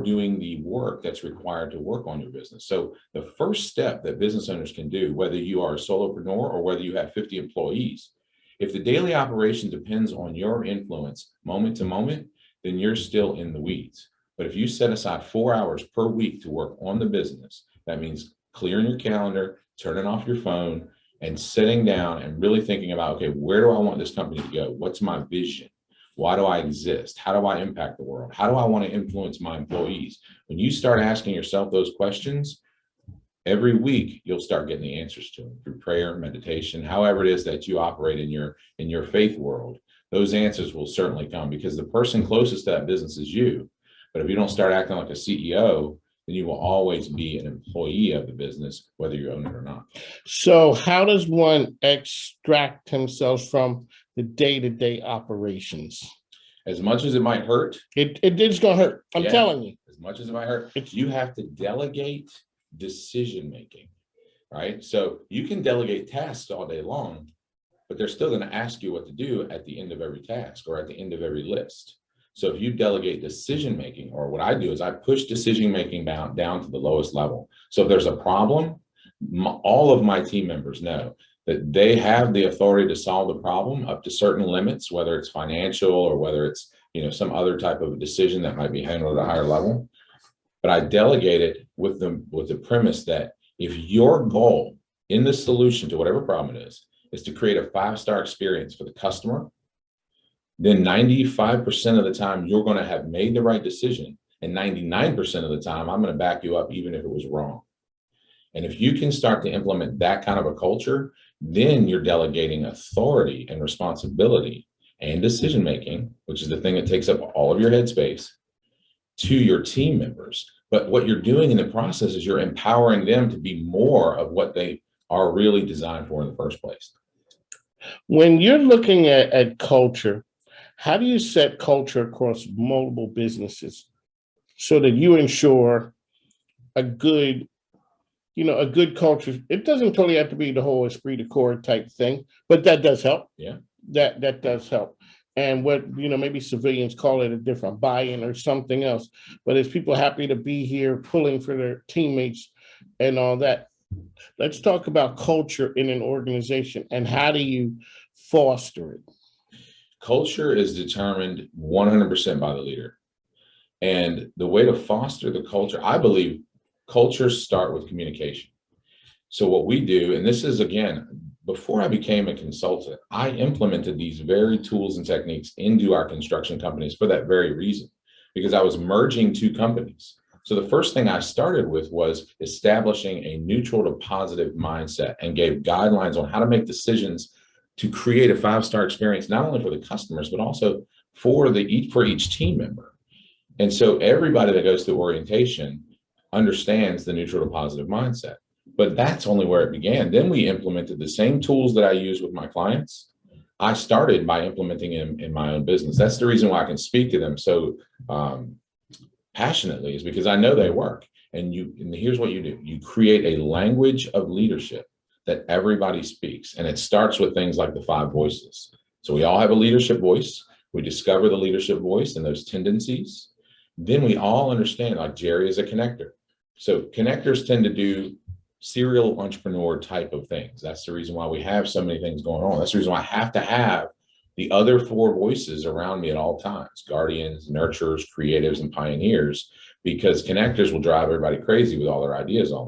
doing the work that's required to work on your business. So the first step that business owners can do, whether you are a solopreneur or whether you have 50 employees, if the daily operation depends on your influence moment to moment, then you're still in the weeds. But if you set aside 4 hours per week to work on the business, that means clearing your calendar, turning off your phone, and sitting down and really thinking about, okay, where do I want this company to go? What's my vision? Why do I exist? How do I impact the world? How do I want to influence my employees? When you start asking yourself those questions, every week you'll start getting the answers to them through prayer, meditation, however it is that you operate in your faith world. Those answers will certainly come because the person closest to that business is you. But if you don't start acting like a CEO, then you will always be an employee of the business, whether you own it or not. So how does one extract himself from the day-to-day operations? As much as it might hurt, it is going to hurt. I'm telling you. As much as it might hurt, you have to delegate decision making, right? So you can delegate tasks all day long, but they're still going to ask you what to do at the end of every task or at the end of every list. So if you delegate decision making, or what I do is I push decision making down to the lowest level. So if there's a problem, all of my team members know that they have the authority to solve the problem up to certain limits, whether it's financial or whether it's, some other type of decision that might be handled at a higher level. But I delegate it with the premise that if your goal in the solution to whatever problem it is to create a 5-star experience for the customer, then 95% of the time you're going to have made the right decision. And 99% of the time, I'm going to back you up even if it was wrong. And if you can start to implement that kind of a culture, then you're delegating authority and responsibility and decision-making, which is the thing that takes up all of your headspace, to your team members. But what you're doing in the process is you're empowering them to be more of what they are really designed for in the first place. When you're looking at culture, how do you set culture across multiple businesses so that you ensure a good culture? It doesn't totally have to be the whole esprit de corps type thing, but that does help. Yeah. That does help. And what, maybe civilians call it a different buy-in or something else, but it's people happy to be here, pulling for their teammates and all that. Let's talk about culture in an organization and how do you foster it? Culture is determined 100% by the leader. And the way to foster the culture, I believe cultures start with communication. So what we do, and this is, again, before I became a consultant, I implemented these very tools and techniques into our construction companies for that very reason, because I was merging two companies. So the first thing I started with was establishing a neutral to positive mindset and gave guidelines on how to make decisions to create a 5-star experience, not only for the customers, but also for each team member. And so everybody that goes through orientation understands the neutral to positive mindset. But that's only where it began. Then we implemented the same tools that I use with my clients. I started by implementing them in my own business. That's the reason why I can speak to them so passionately, is because I know they work. And here's what you do. You create a language of leadership that everybody speaks. And it starts with things like the 5 voices. So we all have a leadership voice. We discover the leadership voice and those tendencies. Then we all understand, like Jerry is a connector. So connectors tend to do serial entrepreneur type of things. That's the reason why we have so many things going on. That's the reason why I have to have the other 4 voices around me at all times: guardians, nurturers, creatives, and pioneers, because connectors will drive everybody crazy with all their ideas all